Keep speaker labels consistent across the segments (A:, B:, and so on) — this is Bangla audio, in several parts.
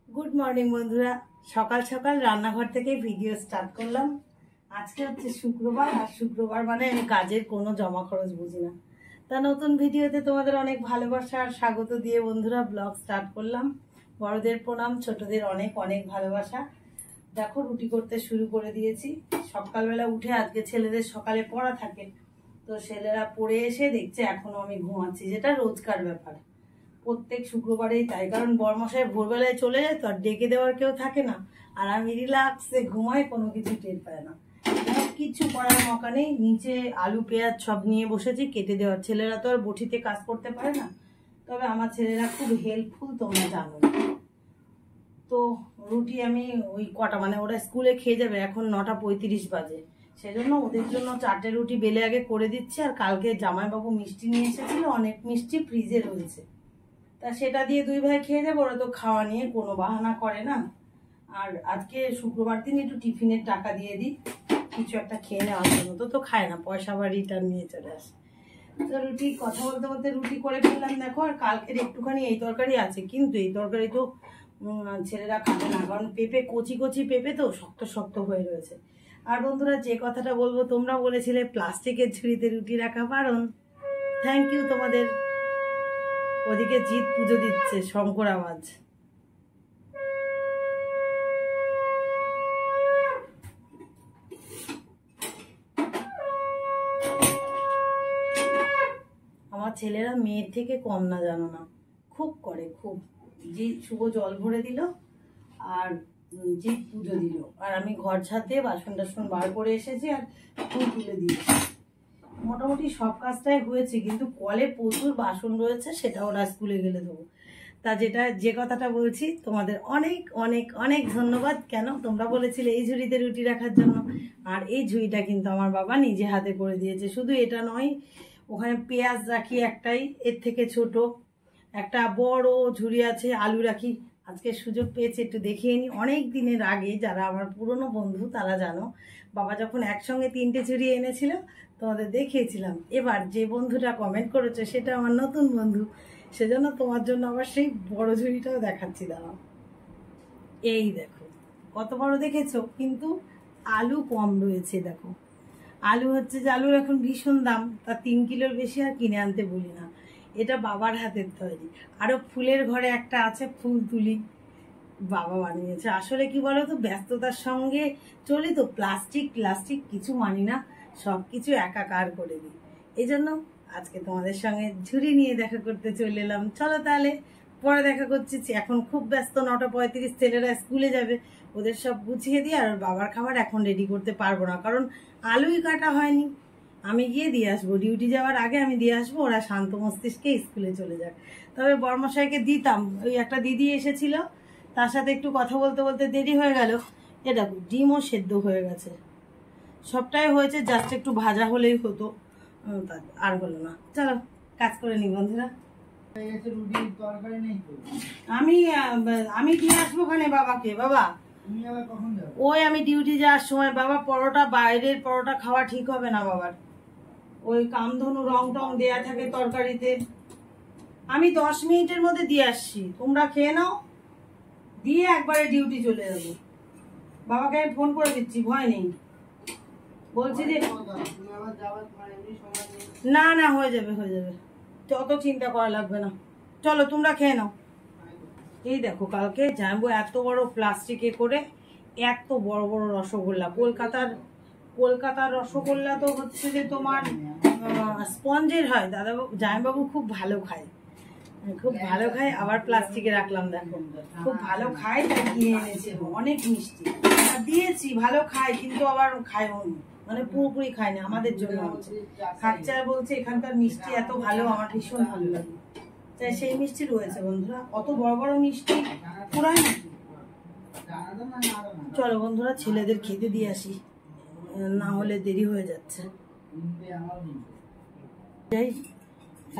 A: गुड मर्निंग बंधुरा सकाल सकाल रान्नाघर থেকে ভিডিও স্টার্ট করলাম। আজকে হচ্ছে শুক্রবার আর শুক্রবার মানে আমি কাজের কোনো জমা খরচ বুঝি না। তা নতুন ভিডিওতে তোমাদের অনেক ভালোবাসা আর স্বাগত দিয়ে বন্ধুরা ব্লগ স্টার্ট করলাম। বড়দের প্রণাম, ছোটদের অনেক অনেক ভালোবাসা। দেখো রুটি করতে শুরু করে দিয়েছি। সকালবেলা উঠে আজকে ছেলেদের সকালে পড়া থাকে, তো ছেলেরা পড়ে এসে দেখছে এখনো আমি ঘুমাচ্ছি, যেটা রোজকার ব্যাপার প্রত্যেক শুক্রবারেই তাই। কারণ বরমশাই ভোরবেলায় চলে যায় তো আর ডেকে দেওয়ার কেউ থাকে না, আর আমি রিল্যাক্সে ঘুমাই, কোনো কিছু টের পায় না। কিছু করার মকা নেই, নিচে আলু পেঁয়াজ সব নিয়ে বসেছি কেটে দেওয়ার। ছেলেরা তো আর বটিতে কাজ করতে পারে না, তবে আমার ছেলেরা খুব হেল্পফুল, তোমরা জানো। তো রুটি আমি ওই কটা মানে ওরা স্কুলে খেয়ে যাবে, এখন 9:35 বাজে, সেজন্য ওদের জন্য 4টে রুটি বেলে আগে করে দিচ্ছি। আর কালকে জামাইবাবু মিষ্টি নিয়ে এসেছিল, অনেক মিষ্টি ফ্রিজে রয়েছে, তা সেটা দিয়ে দুই ভাই খেয়ে যাবো। ওরা তো খাওয়া নিয়ে কোনো বাহানা করে না। আর আজকে শুক্রবার দিন একটু টিফিনের টাকা দিয়ে দিই, কিছু একটা খেয়ে নেওয়ার জন্য। তো খায় না, পয়সা আবার রিটার্ন নিয়ে চলে আসে। তো রুটি কথা বলতে বলতে রুটি করে ফেললাম দেখো। আর কালকের একটুখানি এই তরকারি আছে, কিন্তু এই তরকারি তো ছেলেরা খাবে না, কারণ পেঁপে কচি কচি পেঁপে তো শক্ত শক্ত হয়ে রয়েছে। আর বন্ধুরা যে কথাটা বলবো, তোমরা বলেছিলে প্লাস্টিকের ঝুড়িতে রুটি রাখা বারণ। থ্যাংক ইউ তোমাদের। ওদিকে জিৎ পুজো দিচ্ছে, শঙ্কর আওয়াজ। আমার ছেলেরা মেয়ের থেকে কম না, জানো না, খুব করে খুব। জিৎ শুভ জল ভরে দিল আর জিৎ পুজো দিল, আর আমি ঘর ছাদে বাসন টাসন বার করে এসেছি আর ফুল তুলে দিয়েছি। মোটামুটি সব কাজটাই হয়েছে, কিন্তু কলে প্রচুর বাসন রয়েছে, সেটা ওরা স্কুলে গেলে দেবো। তা যে কথাটা বলছি, তোমাদের অনেক অনেক অনেক ধন্যবাদ। কেন তোমরা বলেছিলে এই ঝুড়িতে রুটি রাখার জন্য, আর এই ঝুড়িটা কিন্তু আমার বাবা নিজে হাতে করে দিয়েছে। শুধু এটা নয়, ওখানে পেঁয়াজ রাখি একটাই, এর থেকে ছোট একটা বড় ঝুড়ি আছে, আলু রাখি। আজকে সুযোগ পেয়েছে একটু দেখিয়ে নিই। অনেক দিনের আগে যারা আমার পুরনো বন্ধু তারা জানো, বাবা যখন একসঙ্গে 3টে ঝুড়ি এনেছিল তোমাদের দেখিয়েছিলাম। এবার যে বন্ধুটা কমেন্ট করেছে সেটা আমার নতুন বন্ধু, সেজন্য তোমার জন্য আবার সেই বড় ঝুড়িটাও দেখাচ্ছি। দাঁড়াও, এই দেখো কত বড় দেখেছো, কিন্তু আলু কম রয়েছে। দেখো আলু হচ্ছে যে আলুর এখন ভীষণ দাম, তা 3 কিলোর বেশি আর কিনে আনতে বলি না। এটা বাবার হাতের তৈরি। আরো ফুলের ঘরে একটা আছে, ফুল তুলি, বাবা বানিয়েছে। আসলে কি বলো তো, ব্যস্ততার সঙ্গে চলি তো, প্লাস্টিক কিছু মানি না, সবকিছু একাকার করে দিই। এই জন্য আজকে তোমাদের সঙ্গে ঝুড়ি নিয়ে দেখা করতে চলে এলাম। চলো তাহলে পরে দেখা করছি। এখন খুব ব্যস্ত, 9:35, ছেলেরা স্কুলে যাবে, ওদের সব গুছিয়ে দিই। আর বাবার খাবার এখন রেডি করতে পারবো না, কারণ আলুই কাটা হয়নি। আমি গিয়ে দিয়ে আসবো, ডিউটি যাওয়ার আগে আমি দিয়ে আসবো, ওরা শান্ত মস্তিষ্কে স্কুলে চলে যাক। তবে বর্মশাইকে দিতাম, ওই একটা দিদি এসেছিল, তার সাথে একটু কথা বলতে বলতে দেরি হয়ে গেল। এ দেখো ডিমও সেদ্ধ হয়ে গেছে, সবটাই হয়েছে, জাস্ট একটু ভাজা হলেই হতো, আর হলো না। চলো কাজ করে নি বন্ধুরা। আমি দিয়ে আসবো ওখানে বাবাকে। বাবা ওই আমি ডিউটি যাওয়ার সময়, বাবা পরোটা, বাইরের পরোটা খাওয়া ঠিক হবে না বাবার, ওই কামধনু রং টং দেয়া থাকে তরকারিতে। আমি 10 মিনিটের মধ্যে দিয়ে আসছি, তোমরা খেয়ে নাও, দিয়ে একবারে ডিউটি চলে যাবো। বাবাকে আমি ফোন করে দিচ্ছি, ভয় নেই। বলছি যে না না, হয়ে যাবে, অত চিন্তা করা লাগবে না। চলো তোমরা খেয়ে নাও। এই দেখো কালকে জানবো এত বড় প্লাস্টিকে করে এত বড় বড় রসগোল্লা। কলকাতার রসগোল্লা তো হচ্ছে যে তোমার স্পঞ্জের হয়। জামাইবাবু খুব ভালো খায়, আবার প্লাস্টিকে রাখলাম। দেখো খুব ভালো খায়, তাই কিনে এনেছে, অনেক মিষ্টি দিয়েছি। ভালো খায়, কিন্তু আবার খায় মানে পুরোপুরি খায় না, আমাদের জন্য খাচ্ছে। আর বলছে এখানকার মিষ্টি এত ভালো, আমার ভীষণ ভালো লাগে, তাই সেই মিষ্টি রয়েছে বন্ধুরা। অত বড় বড় মিষ্টি পুরাই নাকি। চলো বন্ধুরা ছেলেদের খেতে দিয়ে আসি, না হলে দেরি হয়ে যাচ্ছে।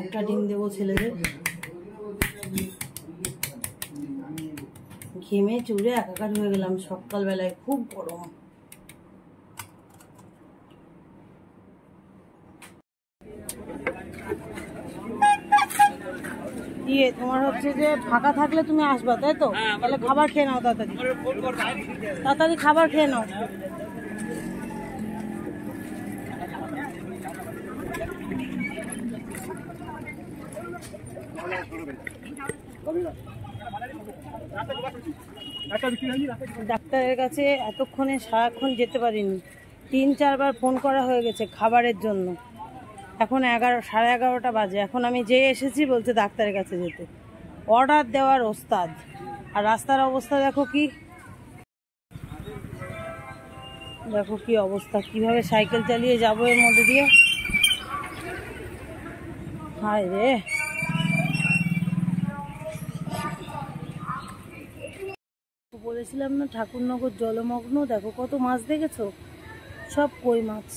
A: একটা ডিম দেবো ছেলেদের। ঘেমে চুড়ে একাকার হয়ে গেলাম, সকালবেলায় খুব গরম। কি তোমার হচ্ছে যে ফাঁকা থাকলে তুমি আসবা, তাই তো? তাহলে খাবার খেয়ে নাও, তাড়াতাড়ি তাড়াতাড়ি খাবার খেয়ে নাও। ডাক্তারের কাছে এতক্ষণে সারাক্ষণ যেতে পারিনি, 3-4 বার ফোন করা হয়ে গেছে খাবারের জন্য। এখন 11:30 বাজে। এখন আমি যে এসেছি বলছে ডাক্তারের কাছে যেতে, অর্ডার দেওয়ার ওস্তাদ। আর রাস্তার অবস্থা দেখো কি, দেখো কি অবস্থা, কিভাবে সাইকেল চালিয়ে যাবো এর মধ্যে দিয়ে। হায় রে, বলেছিলাম না ঠাকুরনগর জলমগ্ন। দেখো কত মাছ দেখেছো, সব কই মাছ।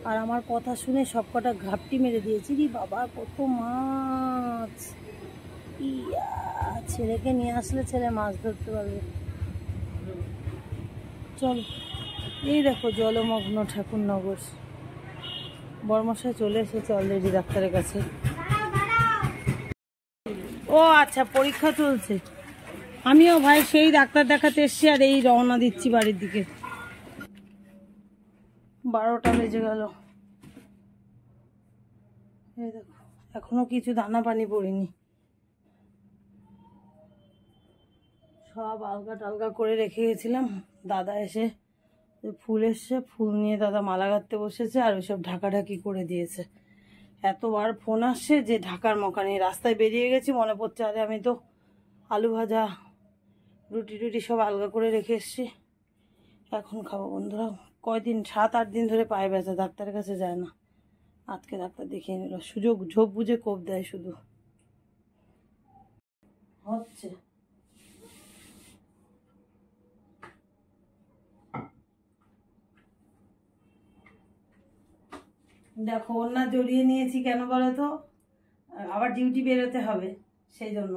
A: আর আমার কথা শুনে সব কটা ঘাপটি মেরে দিয়েছি। রে বাবা, কত মাছ! ইয়া, ছেলেকে নিয়ে আসলে ছেলে মাছ ধরতে পারবে। চল, এই দেখো জলমগ্ন ঠাকুরনগর। বর্মশাই চলে এসেছে অলরেডি ডাক্তারের কাছে। ও আচ্ছা, পরীক্ষা চলছে। আমিও ভাই সেই ডাক্তার দেখাতে এসছি, আর এই রওনা দিচ্ছি বাড়ির দিকে। 12টা বেজে গেল। এই দেখো, এখনো কিছু দানা পানি পড়িনি, সব আলগা টালগা করে রেখে গেছিলাম। দাদা এসে ফুল এসছে, ফুল নিয়ে দাদা মালা গাঁথতে বসেছে, আর ওইসব ঢাকাঢাকি করে দিয়েছে। এতবার ফোন আসছে যে ঢাকার মকা নেই। রাস্তায় বেরিয়ে গেছি, মনে পড়ছে আরে আমি তো আলু ভাজা রুটি টুটি সব আলগা করে রেখে এসছি, এখন খাবো। বন্ধুরা, কয়দিন 7-8 দিন ধরে পায়ে ব্যথা, ডাক্তারের কাছে যায় না। আজকে ডাক্তার দেখিয়ে নিল, সুযোগ ঝোপ বুঝে কোপ দেয় শুধু। হচ্ছে দেখো, ওড়না জড়িয়ে নিয়েছি কেন বলো তো, আবার ডিউটি বেরোতে হবে সেই জন্য।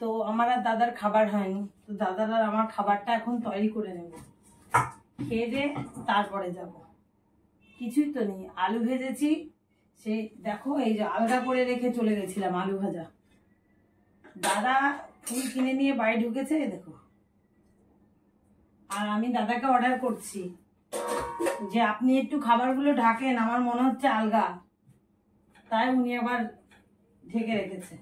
A: তো আমার আর দাদার খাবার হয়নি, তো দাদার আর আমার খাবারটা এখন তৈরি করে নেব, খেয়ে দিয়ে তারপরে যাব। কিছুই তো নেই, আলু ভেজেছি, সেই দেখো এই যে আলগা করে রেখে চলে গেছিলাম আলু ভাজা। দাদা ফুল কিনে নিয়ে বাড়ি ঢুকেছে, দেখো। আর আমি দাদাকে অর্ডার করছি যে আপনি একটু খাবারগুলো ঢাকেন, আমার মনে হচ্ছে আলগা, তাই উনি আবার ঢেকে রেখেছে।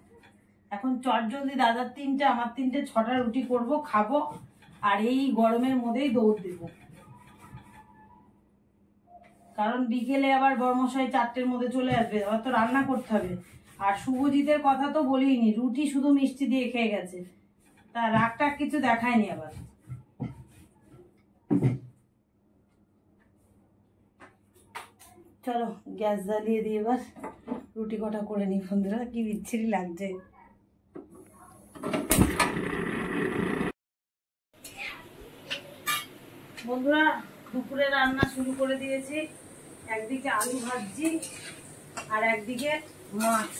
A: এখন চটজলদি দাদার 3টে, আমার 3টে, 6টা রুটি করব, খাবো, আর এই গরমের মধ্যেই দৌড় দেব। কারণ বিকেলে আবার বর্মশাই 4টের মধ্যে চলে আসবে, আবার তো রান্না করতে হবে। আর শুভজিতের কথা তো বলিনি, রুটি শুধু মিষ্টি দিয়ে খেয়ে গেছে, তা রাগ টাগ কিছু দেখায়নি আবার। চলো গ্যাস জ্বালিয়ে দিয়ে এবার রুটি কটা করে নি। বন্ধুরা, কি বিচ্ছিরি লাগছে। বন্ধুরা, দুপুরে রান্না শুরু করে দিয়েছি। একদিকে আলু ভাজছি, আর একদিকে মাছ।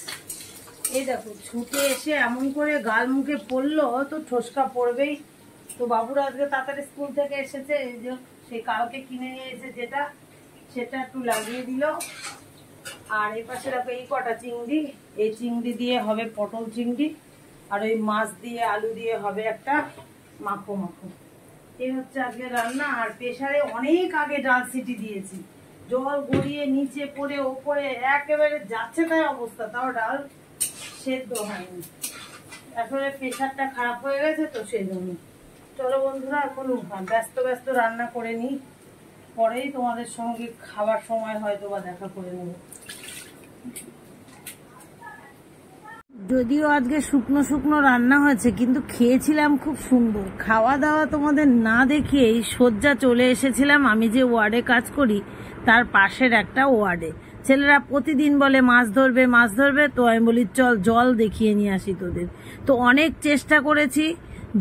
A: এই দেখো, ছুটে এসে এমন করে গাল মুখে পড়লো, তো ঠোসকা পড়বেই। তো বাবুরা আজকে তাড়াতাড়ি স্কুল থেকে এসেছে, এই যে সেই কালকে কিনে নিয়ে এসে যেটা, সেটা একটু লাগিয়ে দিল। আর এই পাশে দেখো এই কটা চিংড়ি, এই চিংড়ি দিয়ে হবে পটল চিংড়ি, আর ওই মাছ দিয়ে আলু দিয়ে হবে একটা মাখো মাখো। এই হচ্ছে আজকে রান্না। আর প্রেসারে অনেক আগে ডাল সিটি দিয়েছি, জল গড়িয়ে নিচে পড়ে ওপরে একেবারে যাচ্ছে তাই অবস্থা, তাও ডাল সেদ্ধ হয়নি। আসলে প্রেসারটা খারাপ হয়ে গেছে তো সেই জন্য। চলো বন্ধুরা, এখন ব্যস্ত রান্না করে নিই, পরেই তোমাদের সঙ্গে খাবার সময় হয়তো বা দেখা করে নেব। যদিও আজকে শুকনো শুকনো রান্না হয়েছে, কিন্তু খেয়েছিলাম খুব সুন্দর। খাওয়া দাওয়া তোমাদের না দেখিয়েই সজ্জা চলে এসেছিলাম আমি যে ওয়ার্ডে কাজ করি তার পাশের একটা ওয়ার্ডে। ছেলেরা প্রতিদিন বলে মাছ ধরবে মাছ ধরবে, তো আমি বলি চল জল দেখিয়ে নিয়ে আসি তোদের। তো অনেক চেষ্টা করেছি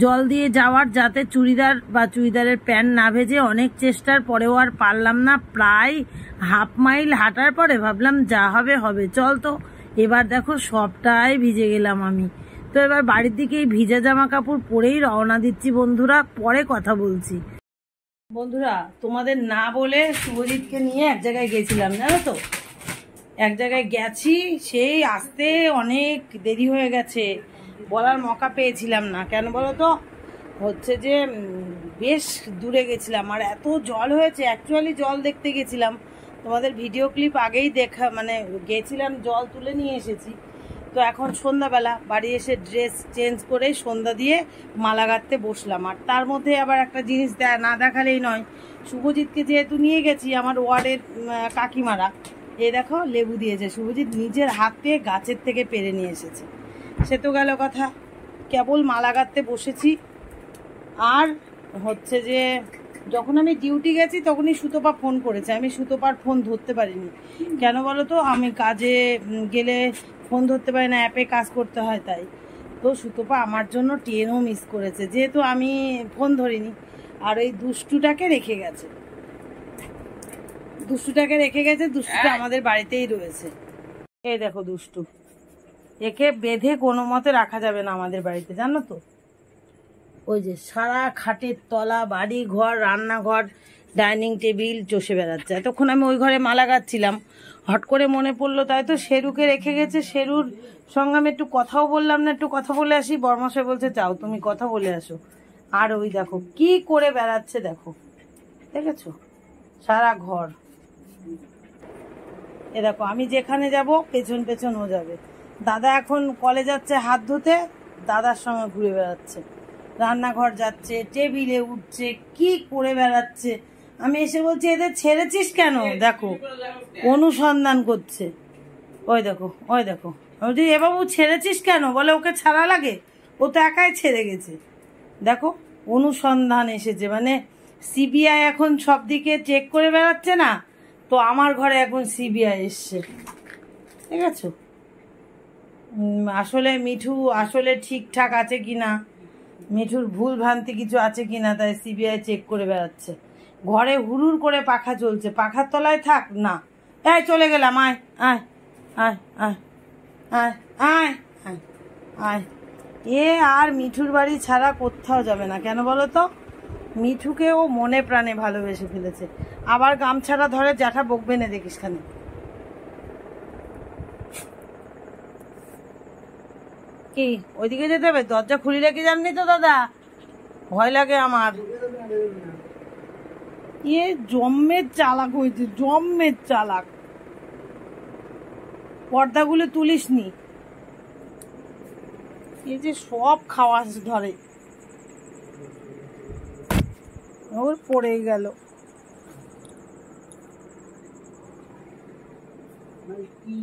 A: জল দিয়ে যাওয়ার, যাতে চুড়িদার বা চুড়িদারের প্যান্ট না ভেজে। অনেক চেষ্টার পরেও আর পারলাম না। প্রায় হাফ মাইল হাঁটার পরে ভাবলাম যা হবে হবে, চল। তো এবার দেখো সবটাই ভিজে গেলাম আমি। তো এবার বাড়ির দিকে এই ভিজা জামা কাপড় পরেই রওনা দিচ্ছি বন্ধুরা, পরে কথা বলছি। বন্ধুরা, তোমাদের না বলে শুভজিৎকে নিয়ে এক জায়গায় গেছিলাম, জানো তো। এক জায়গায় গেছি, সেই আসতে অনেক দেরি হয়ে গেছে, বলার মৌকা পেয়েছিলাম না। কেন বলো তো, হচ্ছে যে বেশ দূরে গেছিলাম আর এত জল হয়েছে। অ্যাকচুয়ালি জল দেখতে গেছিলাম, তোমাদের ভিডিও ক্লিপ আগেই দেখা, মানে গেছিলাম জল তুলে নিয়ে এসেছি। তো এখন সন্ধ্যাবেলা বাড়ি এসে ড্রেস চেঞ্জ করে সন্ধ্যা দিয়ে মালা গাঁথতে বসলাম। আর তার মধ্যে আবার একটা জিনিস না দেখালেই নয়, শুভজিৎকে যেহেতু নিয়ে গেছি আমার ওয়ার্ডের কাকিমারা, এই দেখো লেবু দিয়েছে। শুভজিৎ নিজের হাতে গাছের থেকে পেরে নিয়ে এসেছে। সে তো গেল কথা, কেবল মালা গাঁথতে বসেছি। আর হচ্ছে যে যখন আমি ডিউটি গেছি তখনই সুতপা ফোন করেছে, আমি সুতপার ফোন ধরতে পারিনি। কেন বলো তো, আমি কাজে গেলে ফোন ধরতে পারি না, অ্যাপে কাজ করতে হয় তাই। তো সুতপা আমার জন্য ট্রেনও মিস করেছে, যেহেতু আমি ফোন ধরিনি। আর ওই দুষ্টুটাকে রেখে গেছে, দুষ্টুটা আমাদের বাড়িতেই রয়েছে। এই দেখো দুষ্টু, একে বেঁধে কোনো মতে রাখা যাবে না আমাদের বাড়িতে, জানো তো। ওই যে সারা খাটের তলা, বাড়ি ঘর, রান্নাঘর, ডাইনিং টেবিল চষে বেড়াচ্ছে। এতক্ষণ আমি ওই ঘরে মালা গাচ্ছিলাম, হট করে মনে পড়লো, তাই তো শেরুকে রেখে গেছে। শেরুর সঙ্গে আমি একটু কথাও বললাম না, একটু কথা বলে আসি। বর্মশাই বলছে যাও তুমি কথা বলে আসো। আর ওই দেখো কি করে বেড়াচ্ছে, দেখো দেখেছো সারা ঘর। এ দেখো আমি যেখানে যাব পেছন পেছন ও যাবে। দাদা এখন কলে যাচ্ছে হাত ধুতে, দাদার সঙ্গে ঘুরে বেড়াচ্ছে, রান্নাঘর যাচ্ছে, টেবিলে উঠছে, কি করে বেড়াচ্ছে। আমি এসে বলছি এদের ছেড়েছিস কেন, দেখো অনুসন্ধান করছে। ওই দেখো ওই দেখো, বলছি এ বাবু ছেড়েছিস কেন, বলে ওকে ছাড়া লাগে, ও তো একাই ছেড়ে গেছে। দেখো অনুসন্ধান এসেছে, মানে সিবিআই এখন সব দিকে চেক করে বেড়াচ্ছে না, তো আমার ঘরে এখন সিবিআই এসছে, ঠিক আছে। আসলে মিঠু আসলে ঠিকঠাক আছে কিনা, মিঠুর ভুল ভ্রান্তি কিছু আছে কিনা, তাই সিবিআই চেক করে বেড়াচ্ছে। ঘরে হুড়ুর করে পাখা চলছে, পাখার তলায় থাক না। এই চলে গেলাম, আয় আয় আয় আয় আয় আয় আয় আয়। এ আর মিঠুর বাড়ি ছাড়া কোথাও যাবে না। কেন বলো তো, মিঠুকে ও মনে প্রাণে ভালোবেসে ফেলেছে। আবার গামছাটা ধরে, জ্যাঠা বকবে না দেখিস খানি। কি ওইদিকে যেতে হবে? দরজা খুলে রেখে যাননি তো দাদা, ভয় লাগে আমার। এ জম্মের চালাক হয়েছে, জম্মের চালাক। পর্দাগুলো তুলিস নি, এই যে সব খাওয়া ধরে। ওর পড়ে গেল।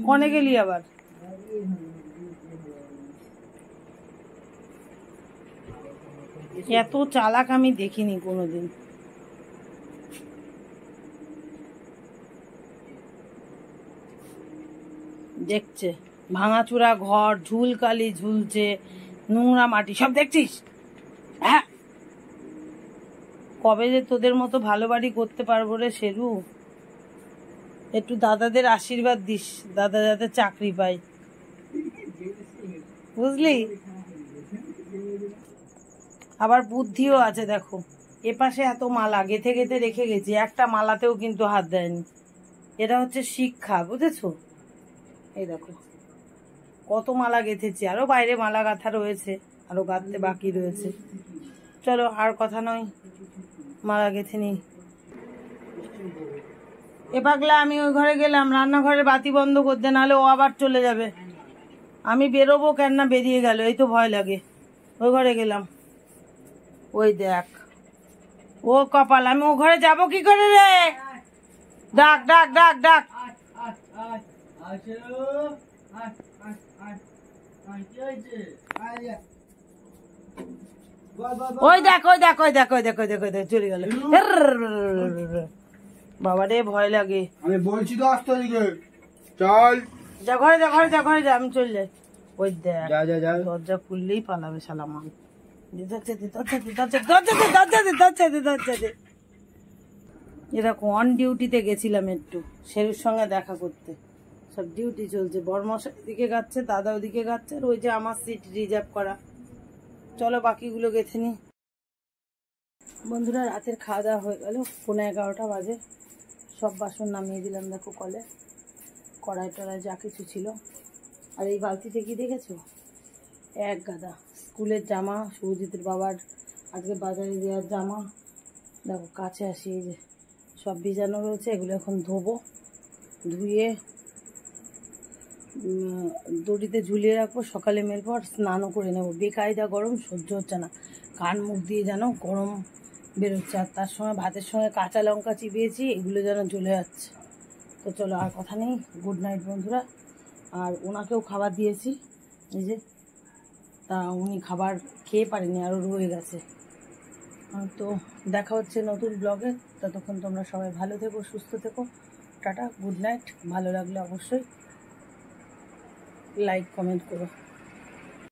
A: কনে গেলি আবার? এত চালাক আমি দেখিনি কোনোদিন। দেখছে ভাঙাচুরা ঘর, ঝুলকালি ঝুলছে, নোংরা মাটি সব দেখছিস। হ্যাঁ, কবে যে তোদের মতো ভালো বাড়ি করতে পারবো রে শেরু। একটু দাদাদের আশীর্বাদ দিস, দাদা যাতে চাকরি পায়, বুঝলি। আবার বুদ্ধিও আছে, দেখো এপাশে এত মালা গেথে গেথে রেখে গেছি, একটা মালাতেও কিন্তু হাত দেয়নি। এটা হচ্ছে শিক্ষা, বুঝেছো। এই দেখো কত মালা গেঁথেছি, আরো বাইরে মালা গাঁথা রয়েছে, আরো গাঁথতে বাকি রয়েছে। চলো আর কথা নয়, মালা গেঁথে নি। এ পাগলা আমি ওই ঘরে গেলাম, রান্নাঘরের বাতি বন্ধ করতে, নাহলে ও আবার চলে যাবে। আমি বেরোবো কেন না, বেরিয়ে গেল, এই তো ভয় লাগে। ওই ঘরে গেলাম, ওই দেখ ও কপাল, আমি ও ঘরে যাবো কি করে রে? ডাক ডাক ডাক ডাক। ওই দেখ ওই দেখ ওই দেখ ওই দেখ ওই দেখ ওই দেখ চলে গেল। বাবা রে ভয় লাগে।
B: আমি বলছি তো আসতে দিকে চল,
A: যা ঘরে যা ঘরে যা ঘরে যা, আমি চল যাই। ওই দেখ
B: যা যা যা,
A: দরজা খুললেই পালাবে শালা মান। দরজা দে দরজা দে দরজা দরজা দে দরজা দে দরজা দে দরজা দে। এরকম অন ডিউটিতে গেছিলাম একটু শেরুর সঙ্গে দেখা করতে, সব ডিউটি চলছে। বড়মশাই এদিকে গাচ্ছে, দাদা ওদিকে গাচ্ছে, আর ওই যে আমার সিট রিজার্ভ করা। চলো বাকিগুলো গেছে নি। বন্ধুরা রাতের খাওয়া দাওয়া হয়ে গেল, 11:15 বাজে। সব বাসন নামিয়ে দিলাম দেখো কলে। কড়াই টড়াই যা কিছু ছিল। আর এই বালতিতে কি দেখেছো, এক গাদা স্কুলের জামা, সৌজিতের বাবার আজকে বাজারে দেওয়ার জামা। দেখো কাছে আসি, এই যে সব ভিজানো রয়েছে, এগুলো এখন ধোবো, ধুয়ে দড়িতে ঝুলিয়ে রাখবো, সকালে মেলবো আর স্নানও করে নেবো। বেকায়দা গরম, সহ্য হচ্ছে না, কান মুখ দিয়ে যেন গরম বেরোচ্ছে, আর তার সঙ্গে ভাতের সঙ্গে কাঁচা লঙ্কা চিবিয়েছি, এগুলো যেন জ্বলে যাচ্ছে। তো চলো আর কথা নেই, গুড নাইট বন্ধুরা। আর ওনাকেও খাবার দিয়েছি, এই যে, তা উনি খাবার খেয়ে পারেনি, আরও রয়ে গেছে। তো দেখা হচ্ছে নতুন ব্লগে, ততক্ষণ তোমরা সবাই ভালো থেকো, সুস্থ থেকো, টাটা, গুড নাইট। ভালো লাগলে অবশ্যই লাইক কমেন্ট করো।